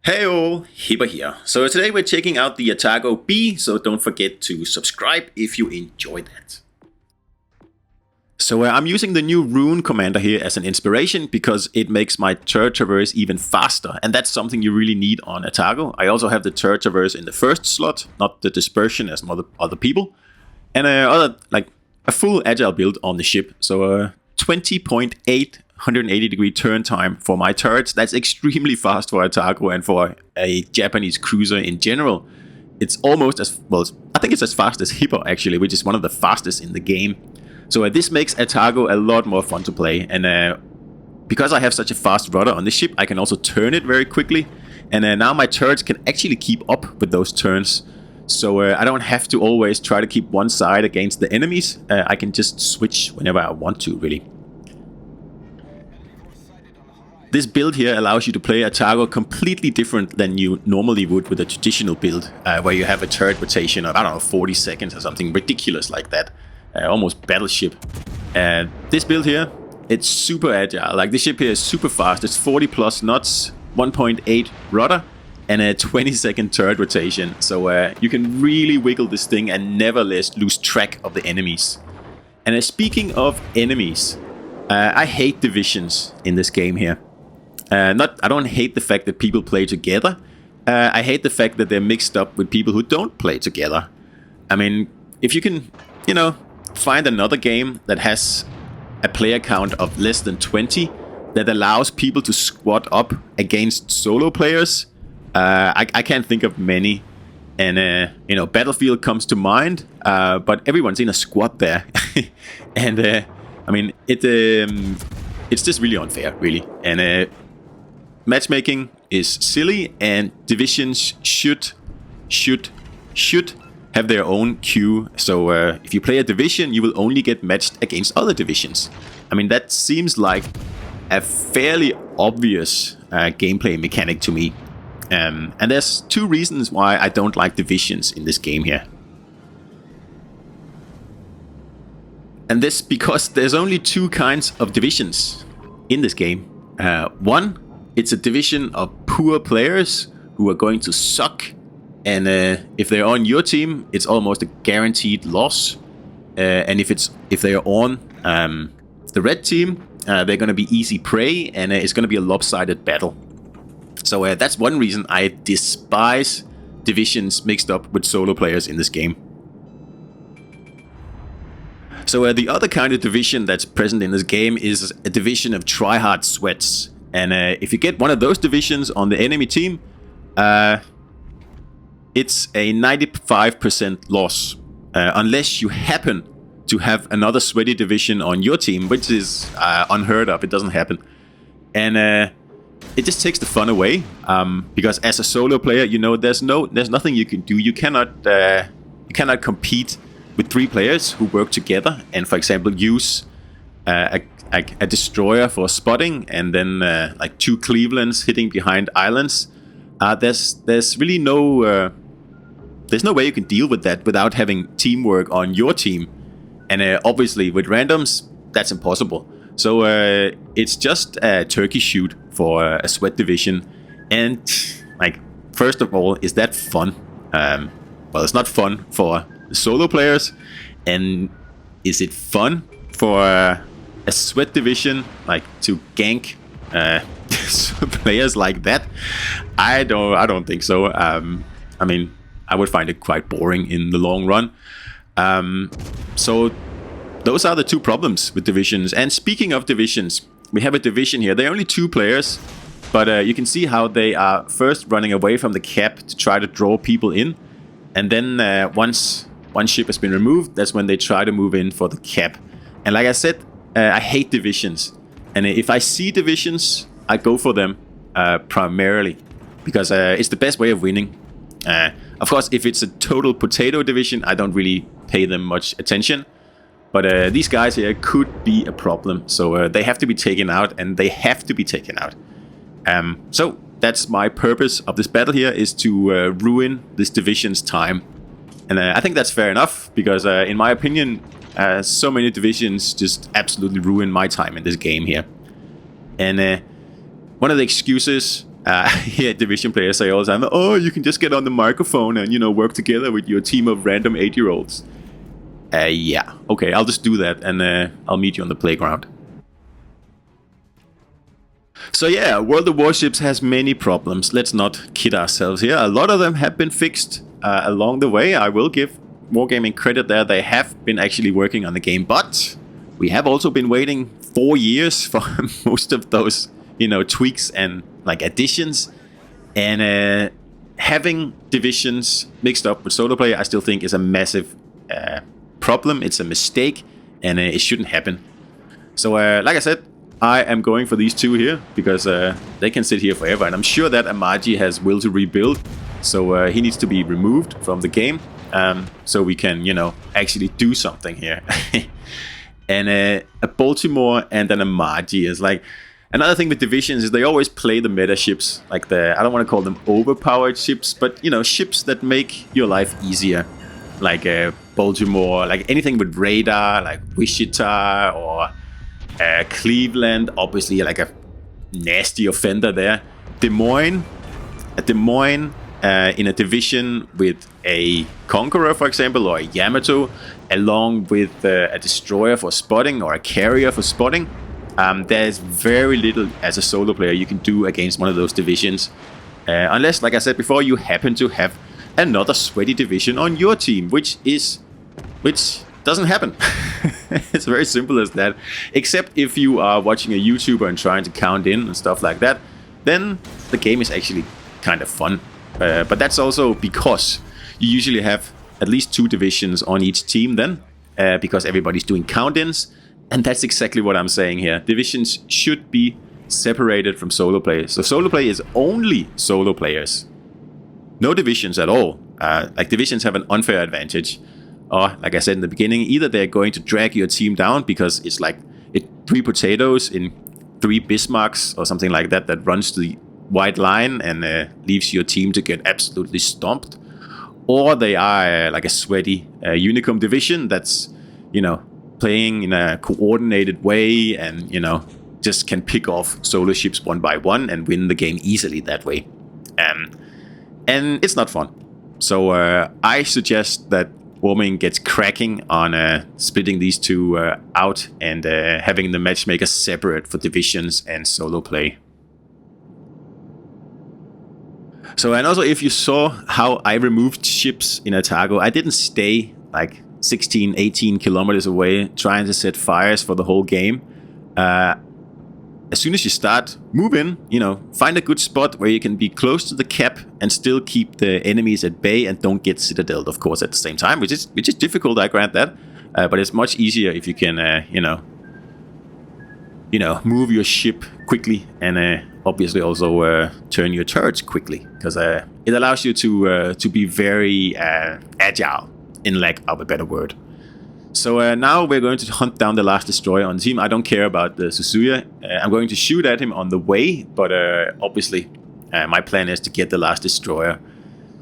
Hey all, Hipper here. So today we're checking out the Atago B, so don't forget to subscribe if you enjoy that. So I'm using the new rune commander here as an inspiration because it makes my turret traverse even faster, and that's something you really need on Atago. I also have the turret traverse in the first slot, not the dispersion as other people, and a full agile build on the ship. So 20.8 180-degree turn time for my turrets. That's extremely fast for Atago and for a Japanese cruiser in general. It's almost as well. I think it's as fast as Hippo actually, which is one of the fastest in the game. So this makes Atago a lot more fun to play. And because I have such a fast rudder on the ship, I can also turn it very quickly. And now my turrets can actually keep up with those turns. So I don't have to always try to keep one side against the enemies. I can just switch whenever I want to, really. This build here allows you to play Atago completely different than you normally would with a traditional build, where you have a turret rotation of, I don't know, 40 seconds or something ridiculous like that. Almost battleship. This build here, it's super agile. Like, this ship here is super fast. It's 40 plus knots, 1.8 rudder, and a 20-second turret rotation. So you can really wiggle this thing and never lose track of the enemies. And speaking of enemies, I hate divisions in this game here. I don't hate the fact that people play together. I hate the fact that they're mixed up with people who don't play together. I mean, if you can, find another game that has a player count of less than 20 that allows people to squad up against solo players, I can't think of many. And, Battlefield comes to mind, but everyone's in a squad there. And, I mean, it's just really unfair, really. And, matchmaking is silly, and divisions should have their own queue. So if you play a division, you will only get matched against other divisions. I mean, that seems like a fairly obvious gameplay mechanic to me. And there's two reasons why I don't like divisions in this game here. And this because there's only two kinds of divisions in this game. One, it's a division of poor players who are going to suck, and if they're on your team, it's almost a guaranteed loss. And if they are on the red team, they're going to be easy prey, and it's going to be a lopsided battle. So that's one reason I despise divisions mixed up with solo players in this game. So the other kind of division that's present in this game is a division of tryhard sweats. And if you get one of those divisions on the enemy team, it's a 95% loss. Unless you happen to have another sweaty division on your team, which is unheard of. It doesn't happen. And it just takes the fun away. Because as a solo player, there's nothing you can do. You cannot compete with three players who work together and, for example, use a destroyer for spotting, and then like two Clevelands hitting behind islands. There's really no way you can deal with that without having teamwork on your team, and obviously with randoms that's impossible. So it's just a turkey shoot for a sweat division. And like, first of all, is that fun? Well, it's not fun for the solo players. And is it fun for a sweat division like to gank players like that? I don't think so. I mean, I would find it quite boring in the long run. So those are the two problems with divisions. And speaking of divisions, we have a division here. They're only two players, but you can see how they are first running away from the cap to try to draw people in, and then once one ship has been removed, that's when they try to move in for the cap. And like I said, I hate divisions, and if I see divisions, I go for them primarily because it's the best way of winning. Of course, if it's a total potato division, I don't really pay them much attention, but these guys here could be a problem, so they have to be taken out, and they have to be taken out. So that's my purpose of this battle here, is to ruin this division's time. And I think that's fair enough, because in my opinion, so many divisions just absolutely ruin my time in this game here. And one of the excuses Here, division players say all the time, "Oh, you can just get on the microphone and work together with your team of random 8-year-olds." Yeah, okay, I'll just do that, and I'll meet you on the playground. So yeah, World of Warships has many problems. Let's not kid ourselves here. A lot of them have been fixed along the way. I will give Wargaming credit there. They have been actually working on the game, but we have also been waiting 4 years for most of those, tweaks and additions. And having divisions mixed up with solo play, I still think is a massive problem. It's a mistake, and it shouldn't happen. So like I said, I am going for these two here because they can sit here forever, and I'm sure that Amaji has will to rebuild, so he needs to be removed from the game, so we can, actually do something here. And a Baltimore and an Amaji is like another thing with divisions is they always play the meta ships, like I don't want to call them overpowered ships, but ships that make your life easier, like Baltimore, like anything with radar, like Wichita or Cleveland, obviously like a nasty offender there. Des Moines in a division with a Conqueror, for example, or a Yamato, along with a destroyer for spotting or a carrier for spotting. There's very little as a solo player you can do against one of those divisions, unless, like I said before, you happen to have another sweaty division on your team, which doesn't happen. It's very simple as that. Except if you are watching a YouTuber and trying to count in and stuff like that, then the game is actually kind of fun. But that's also because you usually have at least 2 divisions on each team then, because everybody's doing count-ins. And that's exactly what I'm saying here. Divisions should be separated from solo play. So solo play is only solo players. No divisions at all. Divisions have an unfair advantage. Or, like I said in the beginning, either they're going to drag your team down because it's 3 potatoes in 3 Bismarcks or something like that runs to the white line and leaves your team to get absolutely stomped. Or they are like a sweaty Unicum division that's, playing in a coordinated way and, just can pick off solo ships one by one and win the game easily that way. And it's not fun. So I suggest that Wargaming gets cracking on splitting these two out and having the matchmakers separate for divisions and solo play. So, and also if you saw how I removed ships in Atago, I didn't stay 16, 18 kilometers away trying to set fires for the whole game. As soon as you start, move in, find a good spot where you can be close to the cap and still keep the enemies at bay and don't get citadeled, of course, at the same time, which is difficult, I grant that. But it's much easier if you can, move your ship quickly and obviously also turn your turrets quickly, because it allows you to be very agile, in lack of a better word. So now we're going to hunt down the last destroyer on the team. I don't care about the Suzuya. I'm going to shoot at him on the way, but obviously my plan is to get the last destroyer.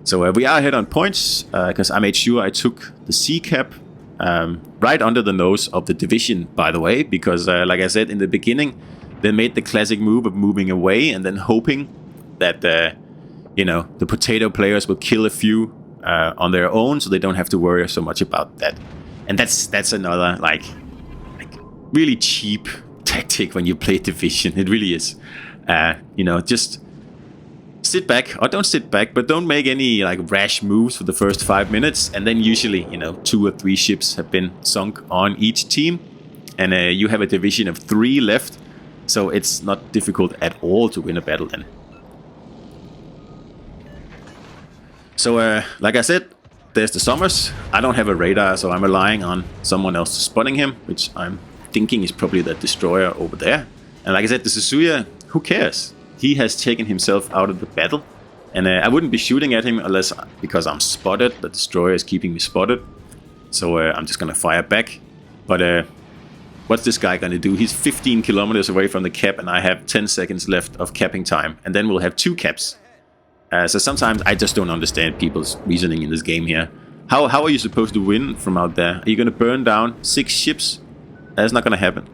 So we are ahead on points, because I made sure I took the sea cap right under the nose of the division, by the way, because like I said in the beginning, they made the classic move of moving away and then hoping that the potato players will kill a few on their own, so they don't have to worry so much about that. And that's another really cheap tactic when you play division. It really is. Just sit back, or don't sit back, but don't make any rash moves for the first 5 minutes, and then usually 2 or 3 ships have been sunk on each team, and you have a division of 3 left, so it's not difficult at all to win a battle then. So like I said, there's the Summers. I don't have a radar, so I'm relying on someone else spotting him, which I'm thinking is probably the destroyer over there. And like I said, the Suzuya, who cares? He has taken himself out of the battle, and I wouldn't be shooting at him unless because I'm spotted. The destroyer is keeping me spotted, so I'm just gonna fire back. But what's this guy gonna do? He's 15 kilometers away from the cap, and I have 10 seconds left of capping time, and then we'll have 2 caps. So sometimes I just don't understand people's reasoning in this game here. How are you supposed to win from out there? Are you going to burn down 6 ships? That's not going to happen.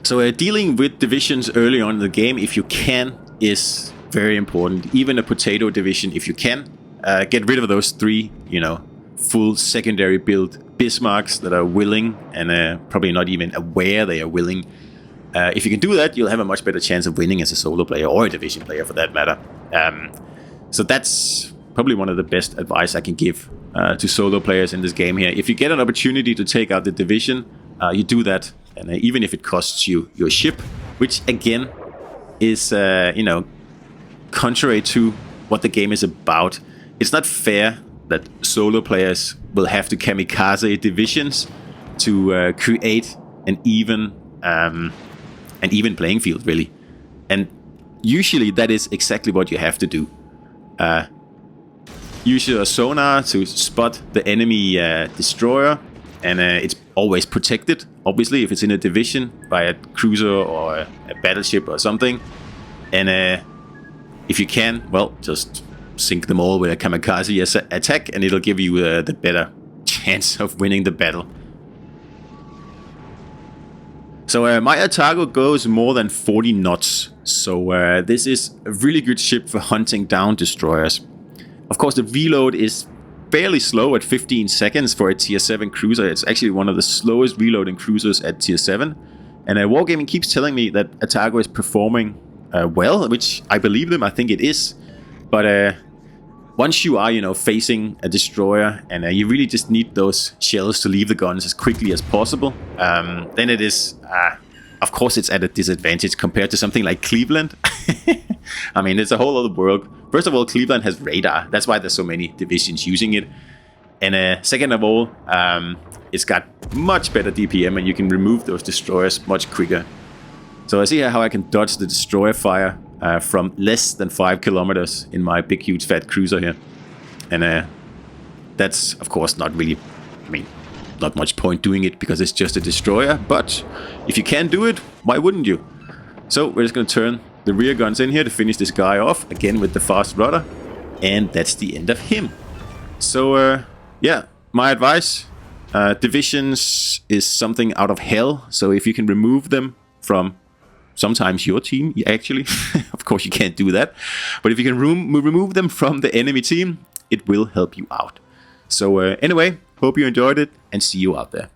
So dealing with divisions early on in the game, if you can, is very important. Even a potato division, if you can, get rid of those 3, full secondary build Bismarcks that are willing and probably not even aware they are willing. If you can do that, you'll have a much better chance of winning as a solo player, or a division player for that matter. So that's probably one of the best advice I can give to solo players in this game here. If you get an opportunity to take out the division, you do that, and even if it costs you your ship, which again is contrary to what the game is about. It's not fair that solo players will have to kamikaze divisions to create an even playing field, really. And usually that is exactly what you have to do. Use your sonar to spot the enemy destroyer, and it's always protected, obviously, if it's in a division by a cruiser or a battleship or something. And if you can, well, just sink them all with a kamikaze attack, and it'll give you the better chance of winning the battle. So my Atago goes more than 40 knots, so this is a really good ship for hunting down destroyers. Of course, the reload is fairly slow at 15 seconds for a tier 7 cruiser. It's actually one of the slowest reloading cruisers at tier 7. And Wargaming keeps telling me that Atago is performing well, which I believe them, I think it is. But once you are, facing a destroyer and you really just need those shells to leave the guns as quickly as possible, then it is, of course, it's at a disadvantage compared to something like Cleveland. I mean, it's a whole other world. First of all, Cleveland has radar. That's why there's so many divisions using it. And second of all, it's got much better DPM, and you can remove those destroyers much quicker. So I see how I can dodge the destroyer fire from less than 5 kilometers in my big, huge, fat cruiser here. And that's, of course, not really, not much point doing it because it's just a destroyer. But if you can do it, why wouldn't you? So we're just going to turn the rear guns in here to finish this guy off, again with the fast rudder. And that's the end of him. So, yeah, my advice, divisions is something out of hell. So if you can remove them from sometimes your team, actually, of course you can't do that. But if you can remove them from the enemy team, it will help you out. So anyway, hope you enjoyed it, and see you out there.